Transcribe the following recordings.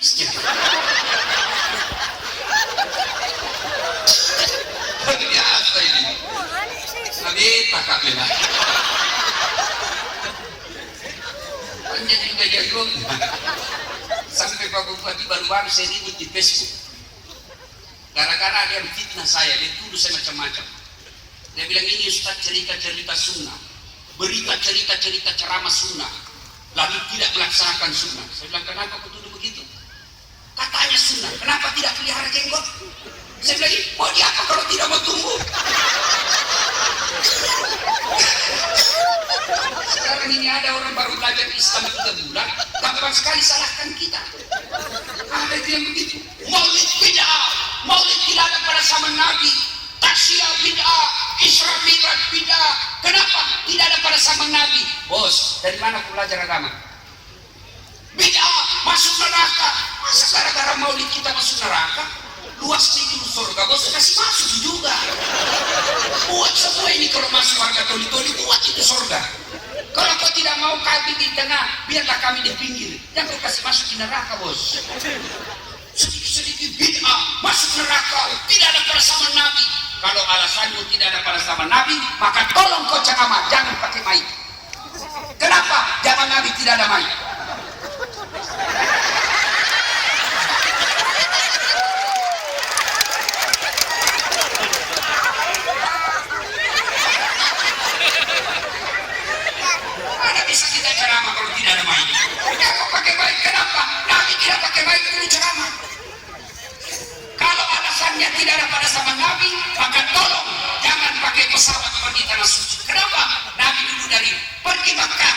Biasa ini. Nabi takak bela. Menjadi jagung. Sampai Pak Bupati baru-baru saya ribut di Facebook. Gara-gara ada yang fitnah saya, dia tuduh saya macam-macam. Dia bilang ini Ustaz cerita-cerita sunnah, berita cerita-cerita ceramah sunnah, lalu tidak melaksanakan sunnah. Saya bilang kenapa kau tuduh begitu? Katanya sunnah, kenapa tidak pelihara jenggot? Saya bilang mau di apa kalau tidak mau tumbuh? Sekarang ini ada orang baru belajar Islam 3 bulan, gampang sekali salahkan kita. Ada yang begitu, maulid bid'ah, maulid tidak ada pada zaman Nabi, taksiyah bid'ah, Isra Mi'raj bid'ah. Kenapa tidak ada pada zaman Nabi? Bos, dari mana kau belajar agama? Bid'ah, masuk neraka. Masa gara-gara maulid kita masuk neraka? Luas itu surga, bos kasih masuk juga. Buat semua ini kalau masuk warga toli-toli, buat itu surga. Kalau kau tidak mau kami di tengah, biarlah kami di pinggir. Jangan kau kasih masuk di neraka, bos. Sedikit-sedikit bid'ah, masuk neraka, tidak ada pada zaman Nabi. Kalau alasanmu tidak ada pada zaman Nabi, maka tolong kau ceramah, jangan pakai mic. Kenapa zaman Nabi tidak ada mic? Mana bisa kita ceramah kalau tidak ada mic? Jangan pakai mic, kenapa? Nabi tidak pakai mic dulu ceramah. Kalau alasannya tidak ada pada zaman Nabi, maka tolong jangan pakai pesawat pergi tanah suci. Kenapa? Nabi dulu dari pergi Makkah,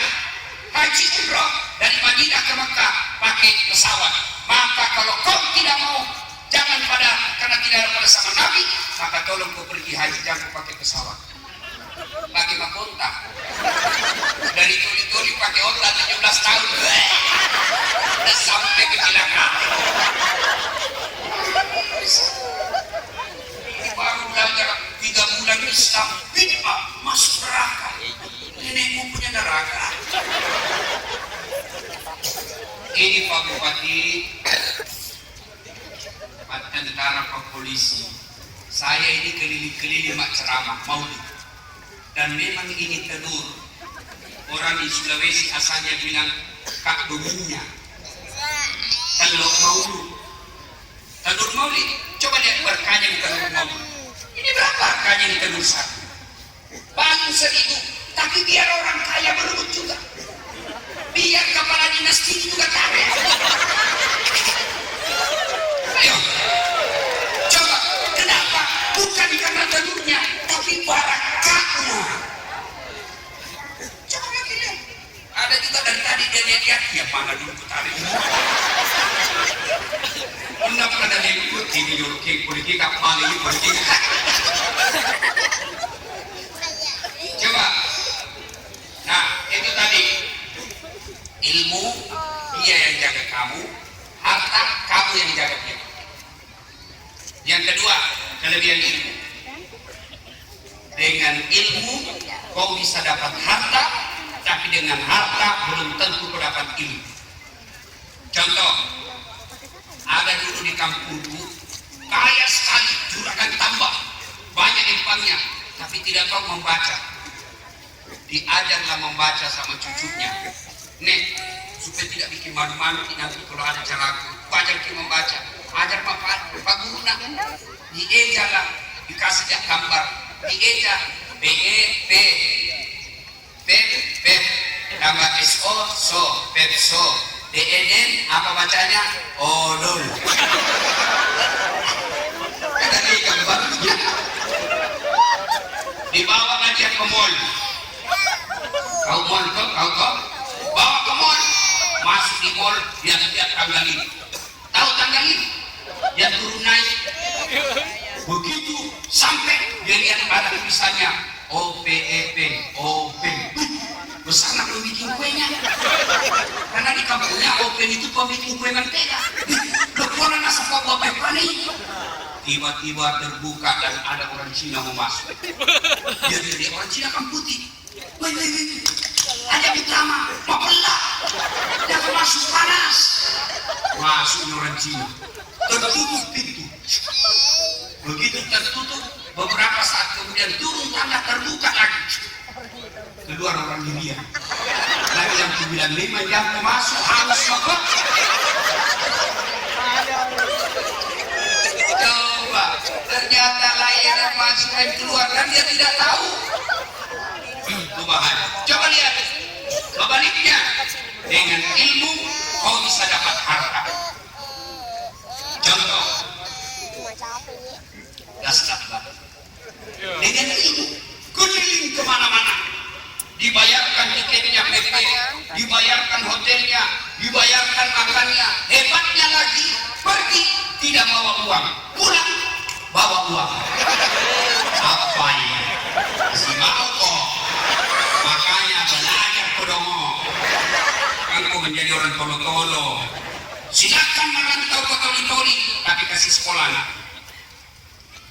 haji umrah dari Madinah ke Makkah pakai pesawat. Maka kalau kau tidak mau, jangan karena tidak ada pada zaman Nabi, maka tolong kau pergi haji jangan pakai pesawat. Pakai makonta. Dari tuli-tuli pakai onta 17 tahun. Udah sampai kecelakaan. Baru belajar 3 bulan Islam, bid'ah, masuk neraka. Nenekmu punya neraka. Ini Pak Bupati, Pak Tentara, Pak Polisi, saya ini keliling-keliling mak ceramah maulid, dan memang ini tedur. Orang di Sulawesi asalnya bilang kak dominya, telur maulid. Telur maulid, coba lihat berkahnya di telur maulid. Ini berapa harganya di telur satu? Paling 1.000, tapi biar orang kaya berebut juga. Biar kepala dinasti juga kaya. Ayo, coba kenapa? Bukan karena telurnya, tapi barakahnya. Coba lagi lihat. Ada juga dari tadi dia lihat, ya mana dulu tarik. Undang pada ikut ini dulu ke politik apa lagi politik. Coba. Nah, itu tadi ilmu dia yang jaga kamu, harta kamu yang jaga dia. Yang kedua, kelebihan ilmu. Dengan ilmu kau bisa dapat harta, tapi dengan harta belum tentu kau dapat ilmu. Contoh, ada dulu di kampungku kaya sekali, juragan tambah, banyak empangnya, tapi tidak tahu membaca. Diajarlah membaca sama cucunya. Nek, supaya tidak bikin malu-malu nanti kalau ada cara ajar kita membaca. Ajar Pak Guru nak. Dieja lah, dikasih dia gambar. Dieja, P-E-P, P, tambah S-O, so, Pepso. D-E-N, apa bacanya? Odol. Ada nih gambarnya. Dibawa dia ke mall. Kau mall kau bawa ke mall, masuk di mall, lihat tanggal ini. Tahu tanggal ini? Dia turun naik. Begitu sampai dia lihat pada tulisannya O-P-E-P, O-P. Besar nak bikin kuenya. Karena di kampungnya Open itu pembikin kue mentega. Lekonan asap bawa pepani. Tiba-tiba terbuka dan ada orang Cina mau masuk. Dia jadi orang Cina kan putih. Wih. Ada utama, mau pelak. Dia masuk panas. masuk orang Cina, tertutup pintu. Begitu tertutup, beberapa saat kemudian turun tangga terbuka lagi, keluar orang India. Lagi yang bilang 5 jam masuk harus apa? Coba, ternyata layanan masuk dan keluar dan dia tidak tahu. Itu bahaya. Coba lihat, kebaliknya, dengan ilmu kau bisa dapat harta. Contoh, dahsyat banget. Dengan ilmu, keliling kemana-mana, dibayarkan tiketnya PP, dibayarkan hotelnya, dibayarkan makannya. Hebatnya lagi, pergi tidak bawa uang, pulang bawa uang. Apa ini? Si mau kok. Makanya belajar kodomo. Engkau menjadi orang tolo-tolo. Silakan merantau ke toli-toli, tapi kasih sekolah anak.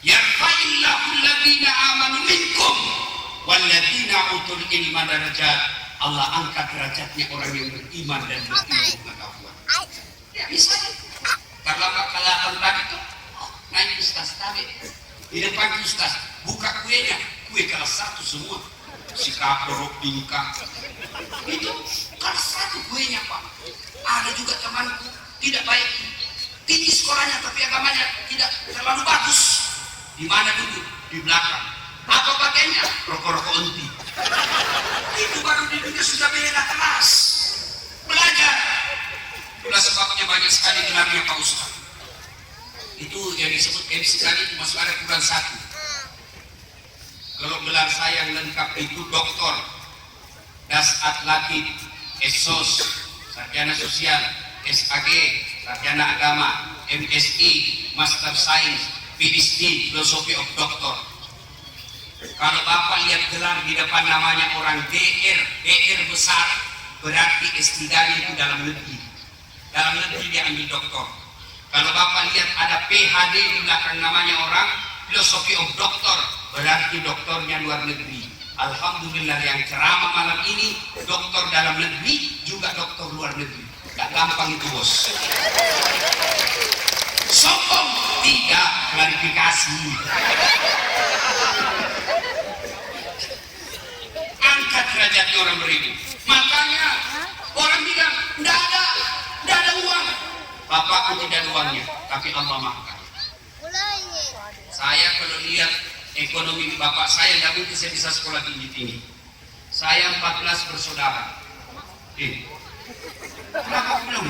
Yarfa'illahu alladhina amanu minkum walladhina utul ilma darajat. Allah angkat derajatnya orang yang beriman dan berilmu pengetahuan. Ya misalnya, kalau tadi itu naik ustaz tadi di depan ustaz, buka kuenya, kue kelas 1 semua. Si kaporok bingkang itu kelas 1 kuenya pak. Ada juga temanku tidak baik, tinggi sekolahnya tapi agamanya tidak terlalu bagus. Di mana duduk? Di belakang. Apa pakainya? Rokok-rokok enti. Itu baru di dunia sudah beda kelas. Belajar. Itulah sebabnya banyak sekali gelarnya Pak Ustaz. Itu yang disebut MC tadi itu masuk ada kurang 1. Kalau gelar saya yang lengkap itu doktor, dasat lakib, esos, sarjana sosial, SAG, sarjana agama, MSI, Master Science, PhD, Philosophy of Doctor. Kalau Bapak lihat gelar di depan namanya orang DR besar, berarti S3-nya itu dalam negeri. Dalam negeri dia ambil doktor. Kalau Bapak lihat ada PhD di belakang namanya orang Philosophy of Doctor, berarti doktornya luar negeri. Alhamdulillah yang ceramah malam ini doktor dalam negeri juga doktor luar negeri. Gak gampang itu bos. Sombong tidak, klarifikasi. Angkat derajatnya orang berilmu. Makanya orang bilang tidak ada uang. Bapakku tidak ada uangnya, tapi Allah makan. Saya kalau lihat ekonomi bapak saya, tidak mungkin saya bisa sekolah tinggi-tinggi. Saya 14 bersaudara. Kenapa aku bilang?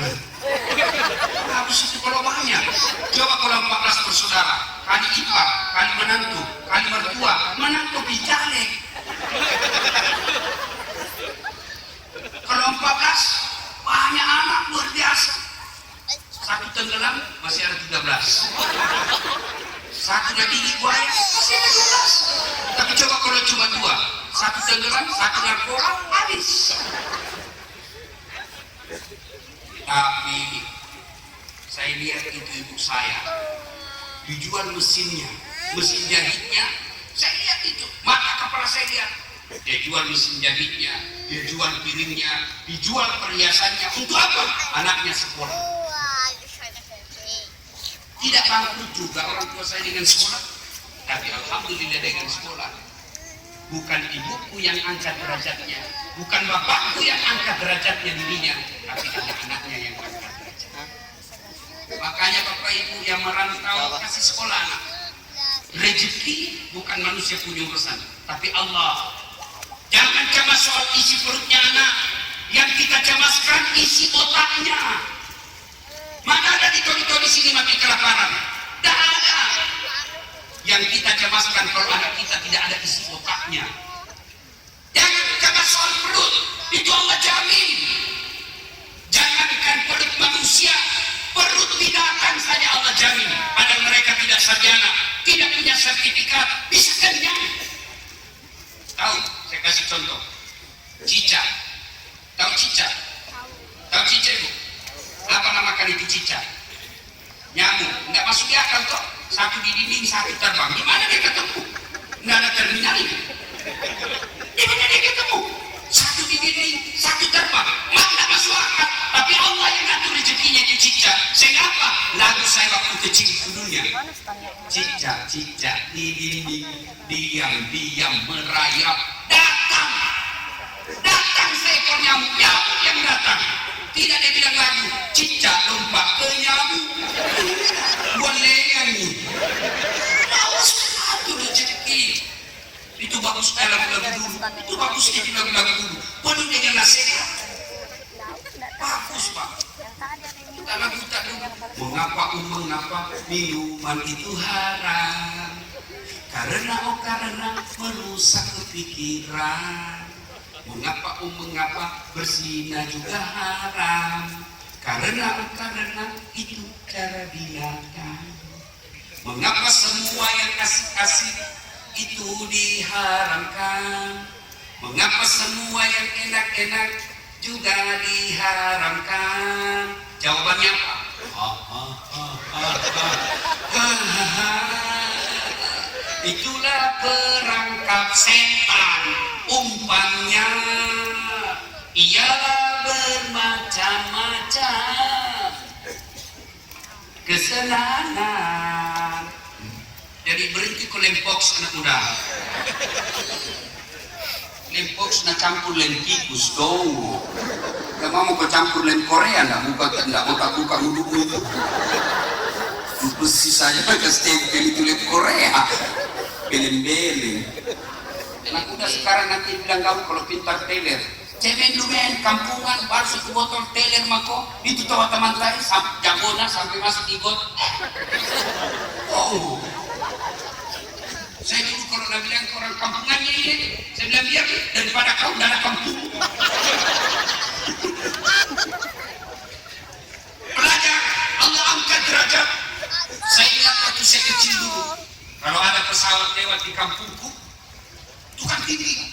Habis itu kalau banyak. Coba kalau 14 bersaudara, kali ipar, kali menantu, kali mertua, menantu bijalek. Kalau 14, banyak anak luar biasa. 1 tenggelam, masih ada 13. 1 lagi di buaya, masih ada 12. Tapi coba kalau cuma 2, 1 tenggelam, 1 narkoba, habis. Tapi saya lihat ibu saya dijual mesinnya, mesin jahitnya, saya lihat itu, mata kepala saya lihat. Dia jual mesin jahitnya, dia jual piringnya, dijual perhiasannya. Untuk apa? Anaknya sekolah. Tidak bangkrut juga orang tua saya dengan sekolah, tapi alhamdulillah dengan sekolah. Bukan ibuku yang angkat derajatnya, bukan bapakku yang angkat derajatnya dirinya, tapi anak-anaknya yang angkat derajatnya. Makanya bapak ibu yang merantau kasih sekolah anak. Rezeki bukan manusia punya urusan, tapi Allah. Jangan cemas soal isi perutnya anak, yang kita cemaskan isi otaknya. Mana ada di toli-toli sini mati kelaparan? Tidak ada. Yang kita cemaskan kalau anak kita tidak ada isi otaknya. Jangan cemas soal perut, itu Allah jamin. Jangankan perut manusia, perut binatang saja Allah jamin. Padahal mereka tidak sarjana, tidak punya sertifikat, bisa kenyang. Tahu? Saya kasih contoh. Cicak. Tahu cicak? Tahu cicak ibu? Apa namakan itu cicak? Nyamuk. Nggak masuk di akal toh. Satu di dinding, satu terbang. Di mana dia ketemu? Nggak ada terminalnya. Di mana dia ketemu? Satu di dinding, satu terbang. Mana masuk akal? Tapi Tapi Allah yang ngatur rezekinya itu Cica. Sehingga apa? Lagu saya waktu kecil dulunya. Cica, Cica, di dinding, diam merayap. Datang seekor nyamuk yang datang. Tidak dia bilang lagu, Cica lompat ke nyamuk. Boleh nyanyi. Bagus ngatur rezeki. Itu bagus lagu-lagu dulu. Itu bagus jadi lagu-lagu dulu. Penuh dengan nasihat. Bagus Pak. Kita lagu tak dulu. Mengapa minuman itu haram? Karena merusak kepikiran. Mengapa berzina juga haram? Karena itu cara binatang. Mengapa semua yang kasih itu diharamkan? Mengapa semua yang enak juga diharamkan? Jawabannya apa? Itulah perangkap setan. Umpannya ia bermacam-macam kesenangan. Jadi berhenti ke lempoks anak muda. Lempoks na campur lem tikus dong. Gak mau kau campur lem Korea, nggak mau tak buka mulut. Besi saja ke stempel itu lem Korea. Beleng-beleng. Anak muda sekarang nanti bilang kau kalau pintar teler. Cemen lumen kampungan baru satu botol teler mako itu tawa teman tadi jagona sampai masuk igot. Oh. Saya dulu kalau nak bilang ke orang kampungannya ini, saya bilang biar daripada kau darah kampung. Belajar, Allah angkat derajat. Saya ingat waktu saya kecil dulu, kalau ada pesawat lewat di kampungku, tukang tinggi,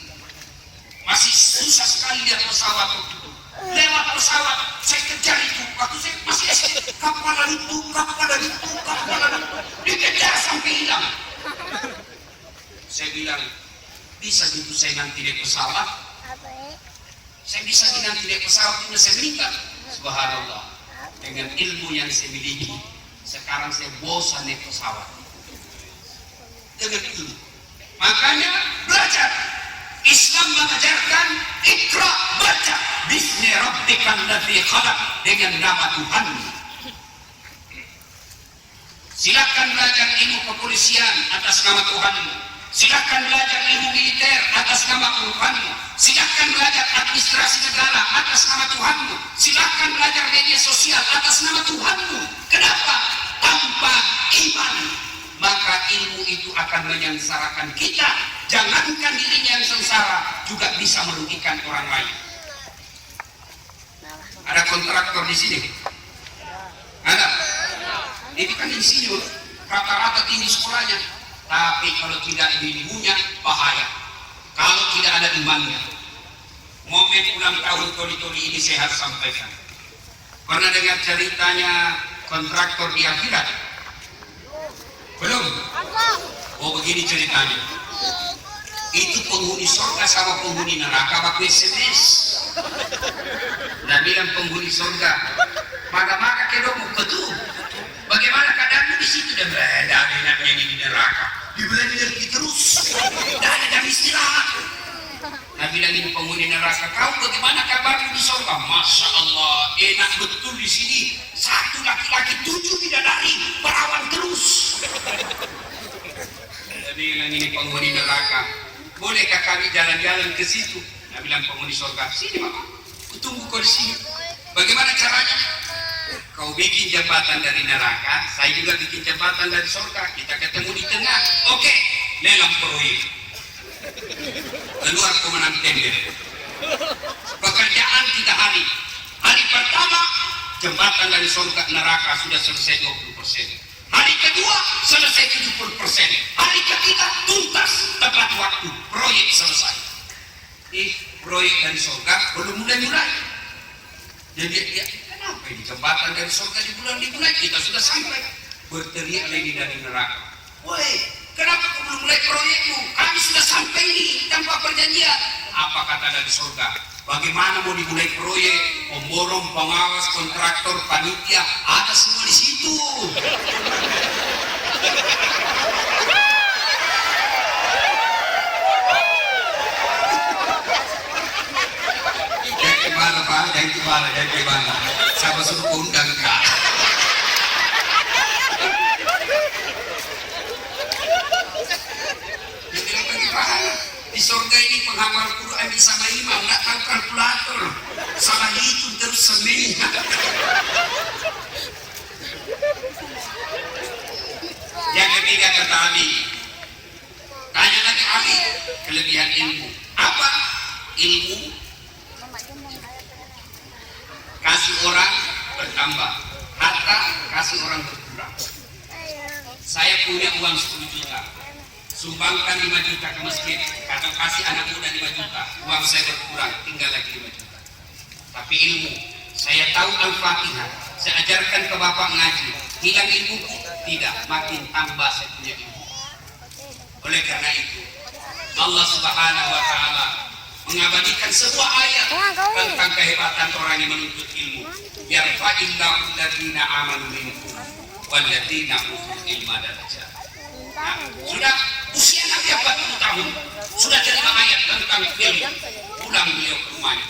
masih susah sekali lihat pesawat itu. Lewat pesawat, saya kejar itu. Waktu saya masih SD, kapal itu, dikejar sampai hilang. Saya bilang, bisa gitu saya nanti naik pesawat? Saya bisa nanti naik pesawat ini saya meninggal. Subhanallah. Dengan ilmu yang saya miliki, sekarang saya bosan naik pesawat. Dengan ilmu. Makanya belajar. Islam mengajarkan ikra, baca. Bismi rabbikal ladzi khalaq, dengan nama Tuhan. Silakan belajar ilmu kepolisian atas nama Tuhanmu. Silakan belajar ilmu militer atas nama Tuhanmu. Silakan belajar administrasi negara atas nama Tuhanmu. Silakan belajar media sosial atas nama Tuhanmu. Kenapa? Tanpa iman, maka ilmu itu akan menyengsarakan kita. Jangankan dirinya yang sengsara, juga bisa merugikan orang lain. Ada kontraktor di sini? Ada? Ini kan insinyur, rata-rata tinggi sekolahnya. Tapi kalau tidak ilmunya, bahaya. Kalau tidak ada imannya. Momen ulang tahun Toli-Toli ini saya harus sampaikan. Pernah dengar ceritanya kontraktor di akhirat? Belum? Oh, begini ceritanya. Itu penghuni surga sama penghuni neraka pakai SMS. Dan bilang penghuni surga, maka kedomu betul. Bagaimana keadaanmu di situ? Dan berada enaknya di neraka. Dibilang pergi terus. Dan ada istirahat. Nah bilang ini penghuni neraka, kau bagaimana kabarmu di surga? Masya Allah, enak betul di sini. Satu laki-laki 7 bidadari perawan terus. Jadi bilang ini penghuni neraka, bolehkah kami jalan-jalan ke situ? Nah bilang penghuni surga, sini mama, kutunggu kau di sini. Bagaimana caranya? Kau bikin jembatan dari neraka, saya juga bikin jembatan dari surga. Kita ketemu di tengah. Oke, lelang proyek. Keluar pemenang tender. Pekerjaan 3 hari. Hari pertama, jembatan dari surga ke neraka sudah selesai 20%. Hari kedua, selesai 70%. Hari ketiga, tuntas tepat waktu. Proyek selesai. Proyek dari surga belum mulai. Jadi kenapa ini jembatan dari surga dimulai kita sudah sampai. Berteriak lagi dari neraka, woi kenapa kau belum mulai proyekmu? Kami sudah sampai ini tanpa perjanjian. apa kata dari surga. Bagaimana mau dimulai proyek, pemborong, pengawas, kontraktor, panitia, ada semua di situ. Jangan gimana. Siapa suruh undang kak? Di surga ini penghafal Quran sama imam, nggak tahu kalkulator, salah hitung terus seminggu. Yang ketiga kata Ali, tanya lagi Ali, kelebihan ilmu apa? Ilmu kasih orang bertambah, harta kasih orang berkurang. Saya punya uang 10 juta, sumbangkan 5 juta ke masjid, kata kasih anak muda 5 juta, uang saya berkurang, tinggal lagi 5 juta. Tapi ilmu, saya tahu Al-Fatihah, saya ajarkan ke bapak ngaji, hilang ilmuku? Tidak, makin tambah saya punya ilmu. Oleh karena itu, Allah Subhanahu wa Ta'ala mengabadikan sebuah ayat tentang kehebatan orang yang menuntut ilmu. Yarfa'illahu alladziina aamanu minkum walladziina utul ilma darajat. Nah, sudah usia Nabi 40 tahun, sudah terima ayat tentang ilmu. Pulang beliau ke rumahnya,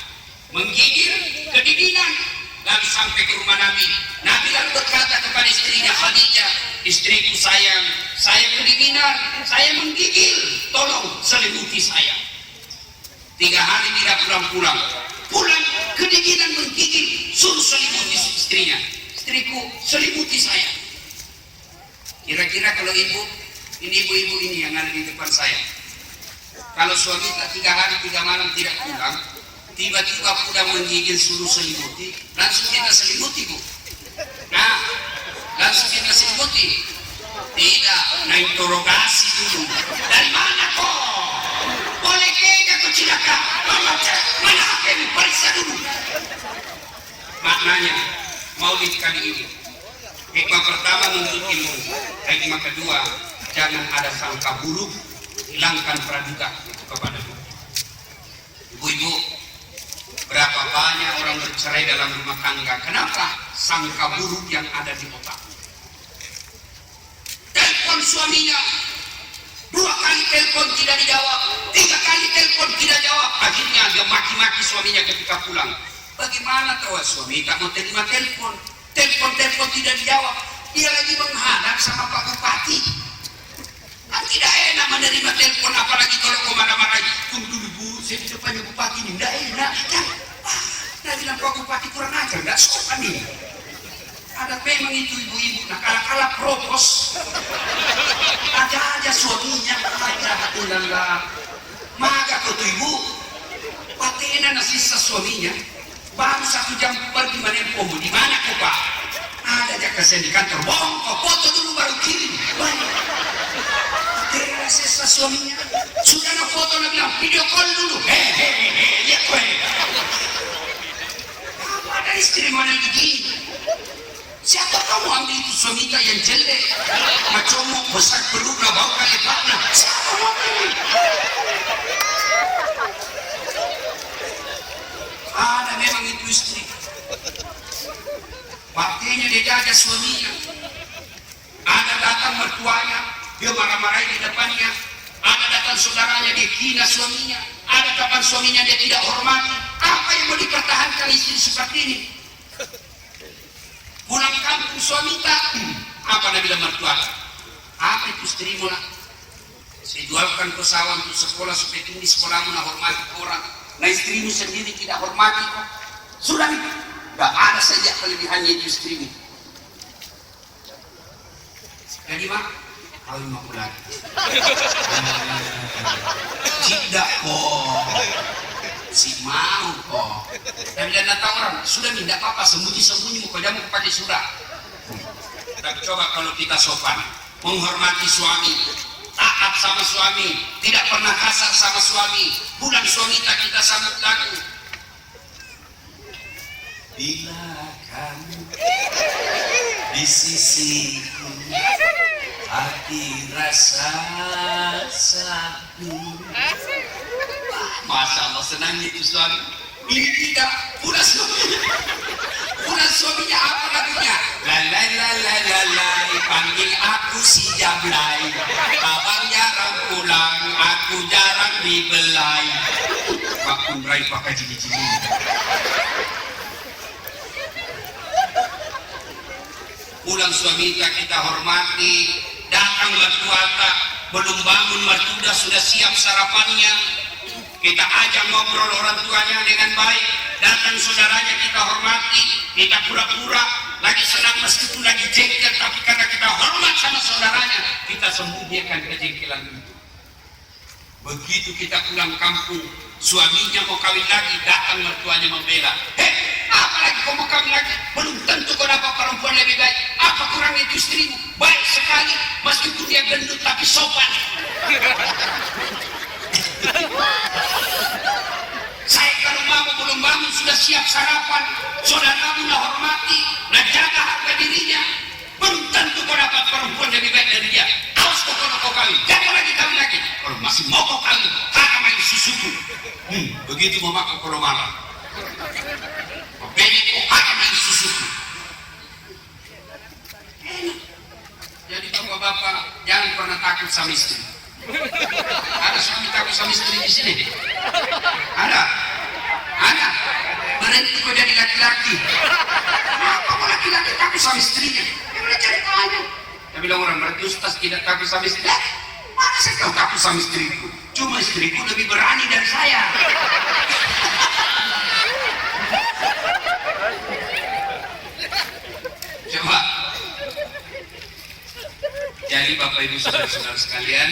menggigil kedinginan, lalu sampai ke rumah Nabi. Nabi lalu berkata kepada istrinya Khadijah, istriku sayang, saya kedinginan, saya menggigil, tolong selimuti saya. 3 hari tidak pulang-pulang, pulang kedinginan menggigil, suruh selimuti istrinya. Istriku selimuti saya. Kira-kira kalau ibu, ini ibu-ibu ini yang ada di depan saya, kalau suami tak 3 hari 3 malam tidak pulang, tiba-tiba pulang menggigil suruh selimuti, langsung kita selimuti bu. Nah, langsung kita selimuti. Tidak, nah interogasi dulu. Dari mana kok? Boleh kega kau cilaka? Mana hakim? Periksa dulu. Maknanya, maulid kali ini, hikmah pertama menuntut ilmu, hikmah kedua, jangan ada sangka buruk, hilangkan praduga itu kepada Tuhan. Ibu-ibu, berapa banyak orang bercerai dalam rumah tangga? Kenapa? Sangka buruk yang ada di otak. Telepon suaminya, 2 kali telepon tidak dijawab, 3 kali telepon tidak jawab, akhirnya dia maki-maki suaminya ketika pulang. Bagaimana tahu suami tak mau terima telepon, telepon tidak dijawab, dia lagi menghadap sama Pak Bupati. Kan tidak enak menerima telepon, apalagi kalau kau marah-marah. Tunggu dulu bu, saya di depannya Bupati ini, tidak enak. Nah bilang Pak Bupati kurang ajar, tidak sopan nih. Ada memang itu ibu-ibu, nah kala-kala propos, ada aja suaminya, aja hatulah. Maka kau tuh ibu, patina nasisa suaminya, baru 1 jam pergi mana pomo, di mana kau pak? Ada aja kasihan di kantor, bohong kau foto dulu baru kirim. Patina nasisa suaminya, sudah na foto na bilang video call dulu, lihat kau. Apa ada istri mana begini? Siapa kamu ambil itu suami yang jelek, macomo besar perut na bau kali patna? Siapa kamu ambil? Ada memang itu istri. Waktunya dia jaga suaminya. Ada datang mertuanya, dia marah-marahin di depannya. Ada datang saudaranya, dia hina suaminya. Ada kapan suaminya dia tidak hormati. Apa yang mau dipertahankan istri seperti ini? Pulang kampung suami tak, apa Nabi bilang mertua? Apa itu istrimu nak? Saya jualkan ke sawah untuk sekolah supaya tinggi sekolahmu nak hormati orang. Nah istrimu sendiri tidak hormati kok. Sudah nih, gak ada saja kelebihannya itu istrimu. Jadi mak, kawin mau pulang. Tidak kok. Si mau kok. Dan dia tahu orang sudah tidak apa-apa, sembunyi-sembunyi mukamu kepada surah. Tapi coba kalau kita sopan, menghormati suami, taat sama suami, tidak pernah kasar sama suami, bulan suami tak kita sambut lagu. Bila kamu di sisiku, hati rasa satu. Masya Allah, senang itu suami. Ini tidak pulang suaminya apa lagunya? Lalai lalai lalai, panggil aku si Jablay. Abang jarang pulang, aku jarang dibelai. Pak Kumrai pakai cili-cili. Pulang suami kita hormati, datang mertua belum bangun mertua sudah siap sarapannya. Kita ajak ngobrol orang tuanya dengan baik, datang saudaranya kita hormati, kita pura-pura lagi senang meskipun lagi jengkel, tapi karena kita hormat sama saudaranya, kita sembunyikan kejengkelan itu. Begitu kita pulang kampung, suaminya mau kawin lagi, datang mertuanya membela. Apalagi kau mau kawin lagi? Belum tentu kau dapat perempuan lebih baik. Apa kurangnya itu istrimu? Baik sekali, meskipun dia gendut tapi sopan. Saya kalau mau belum bangun sudah siap sarapan, saudaramu nak hormati, nak jaga harga dirinya. Belum tentu kau dapat perempuan lebih baik dari dia. Awas kau kalau kau kawin, jangan lagi kawin lagi. Kalau masih mau kau kawin, kakak main susuku. Begitu mau makan kalau malam. Beli kau kakak main susuku. Enak. Jadi bapak-bapak jangan pernah takut sama istri. Ada suami takut sama istri di sini? Ada? Ada? Berhenti kau jadi laki-laki. Apa kau laki-laki takut sama istrinya? Dia boleh cari tanya. Dia bilang orang berarti ustaz tidak takut sama istri. Mana saya tahu takut sama istriku? Cuma istriku lebih berani dari saya. Coba. Jadi Bapak Ibu Saudara-saudara sekalian,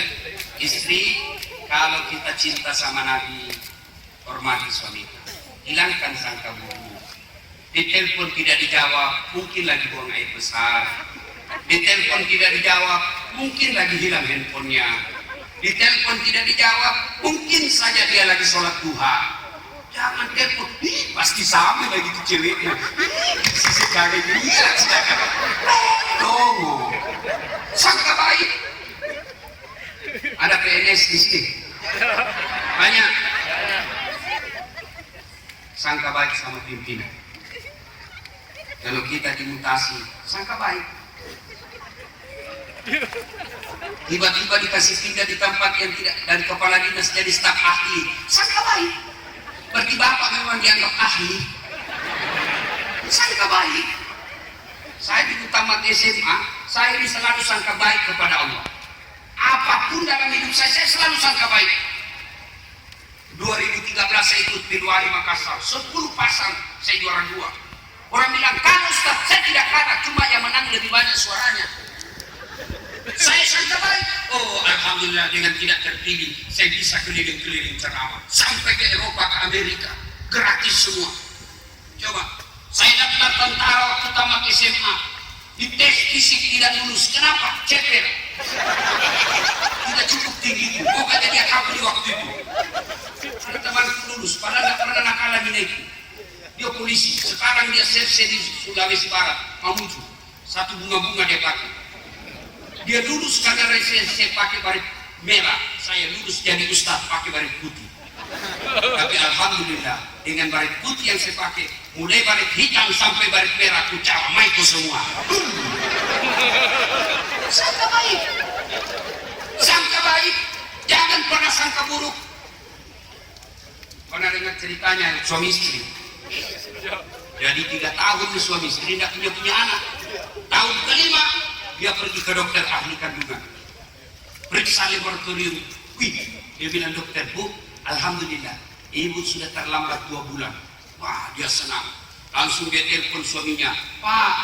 istri kalau kita cinta sama Nabi, hormati suami. Hilangkan sangka buruk. Ditelepon tidak dijawab, mungkin lagi buang air besar. Ditelepon tidak dijawab, mungkin lagi hilang handphonenya. Ditelepon tidak dijawab, mungkin saja dia lagi sholat duha. Jangan telepon, pasti sama lagi tuh ceweknya. Sekali hilang sedangkan. Tunggu. Sangka baik. Ada PNS di sini. Banyak. Sangka baik sama pimpinan. Kalau kita dimutasi, sangka baik. Tiba-tiba dikasih pindah di tempat yang tidak dari kepala dinas jadi staf ahli, sangka baik. Berarti bapak memang dianggap ahli. Sangka baik. Saya di tamat SMA, saya ini selalu sangka baik kepada Allah. Apapun dalam hidup saya selalu sangka baik. 2013 saya ikut Pilwari Makassar, 10 pasang saya juara 2. Orang bilang, kalau Ustaz saya tidak kalah, cuma yang menang lebih banyak suaranya. Saya sangka baik. Oh Alhamdulillah, dengan tidak terpilih saya bisa keliling-keliling ceramah sampai ke Eropa, ke Amerika, gratis semua. Coba, saya daftar tentara waktu tamat SMA, dites fisik tidak lulus. Kenapa? Ceper. Tidak cukup tinggi. Oh kata dia kabur di waktu itu. Ada temanku lulus, padahal tidak pernah nakal lagi naik. Dia polisi, sekarang dia serse di Sulawesi Barat, Mamuju. Satu bunga-bunga dia pakai. Dia lulus karena saya pakai baret merah. Saya lulus jadi ustaz pakai baret putih. Tapi alhamdulillah dengan baret putih yang saya pakai, mulai baret hitam sampai baret merah, aku camai itu semua. Sangka baik. Sangka baik. Jangan pernah sangka buruk. Pernah dengar ceritanya suami istri. Jadi 3 tahun suami istri tidak punya anak. Tahun kelima dia pergi ke dokter ahli kandungan. Periksa laboratorium. Wih, dia bilang dokter, Bu, alhamdulillah ibu sudah terlambat 2 bulan. Wah, dia senang. Langsung dia telepon suaminya, Pak,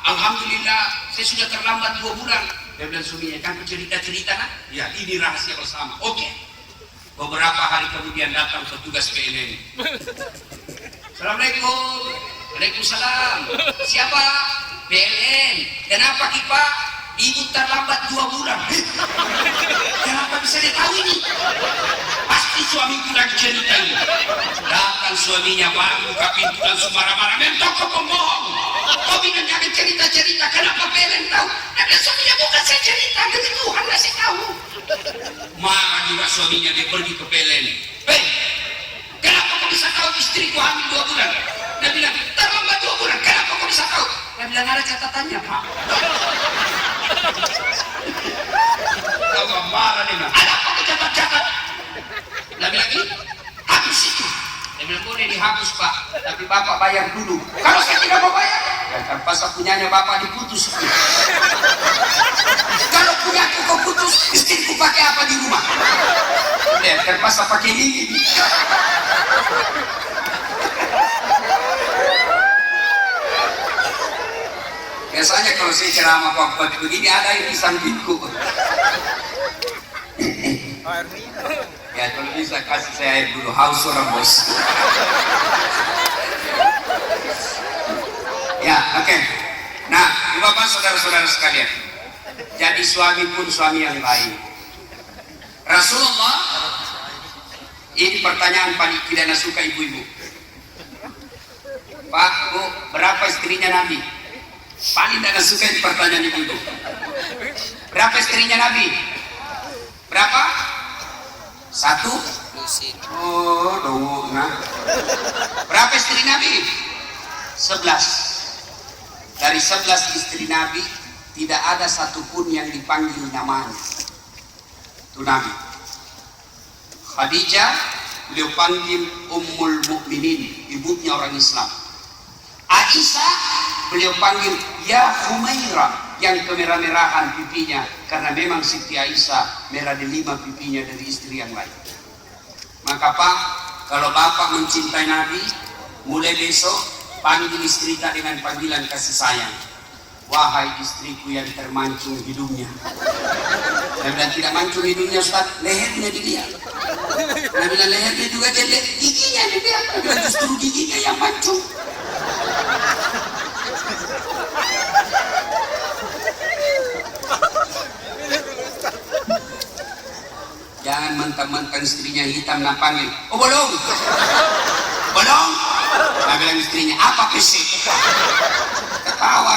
alhamdulillah saya sudah terlambat 2 bulan. Dia bilang suaminya, kan cerita-cerita nak? Ya, ini rahasia bersama. Oke. Beberapa hari kemudian datang petugas PLN. Assalamualaikum. Waalaikumsalam. Siapa? PLN. Kenapa Pak? ibu terlambat 2 bulan. Kenapa bisa dia tahu ini? Pasti suami bilang cerita ini. Datang suaminya baru buka pintu langsung marah-marah. Mentok kau pembohong. Kau bilang jangan cerita-cerita. Kenapa Pelen tahu? Dan suaminya bukan saya cerita. Dari Tuhan kasih tahu. Marah juga suaminya, dia pergi ke Pelen. Kenapa kau bisa tahu istriku hamil 2 bulan? Dia bilang terlambat 2 bulan. Kenapa kau bisa tahu? Dia bilang ada catatannya, Pak. Kau marah dia bilang, ada apa kau catat-catat? Dia bilang ini, habis itu. Dia bilang boleh dihapus, Pak, tapi Bapak bayar dulu. Kalau saya tidak mau bayar, ya terpaksa punyanya Bapak diputus. Kalau punyaku kau putus, istriku pakai apa di rumah? Dia terpaksa pakai lilin. Biasanya kalau saya ceramah waktu begini ada yang di sampingku. Ya kalau bisa kasih saya air dulu, haus orang bos. Ya oke. Nah Bapak saudara-saudara sekalian, jadi suami pun suami yang baik. Rasulullah, ini pertanyaan paling tidak suka ibu-ibu. Pak, Bu, berapa istrinya Nabi? Paling tidak suka ini pertanyaan ibu-ibu. Berapa istrinya Nabi? Berapa? 1? Oh, dong. Nah. Berapa istri Nabi? 11. Dari 11 istri Nabi tidak ada satupun yang dipanggil namanya. Itu Nabi. Khadijah beliau panggil Ummul Mukminin, ibunya orang Islam. Aisyah beliau panggil ya Humairah, yang kemerah-merahan pipinya karena memang Siti Aisyah merah delima pipinya dari istri yang lain. Maka Pak, kalau Bapak mencintai Nabi, mulai besok panggil istri kita dengan panggilan kasih sayang. Wahai istriku yang termancung hidungnya. Saya bilang tidak mancung hidungnya Ustaz, lehernya dilihat. Saya bilang lehernya juga dilihat, giginya dilihat. Saya bilang justru giginya yang mancung. Jangan mentang-mentang istrinya hitam nak panggil. Oh bolong, bolong. Nah bilang istrinya apa pesek? Ketawa.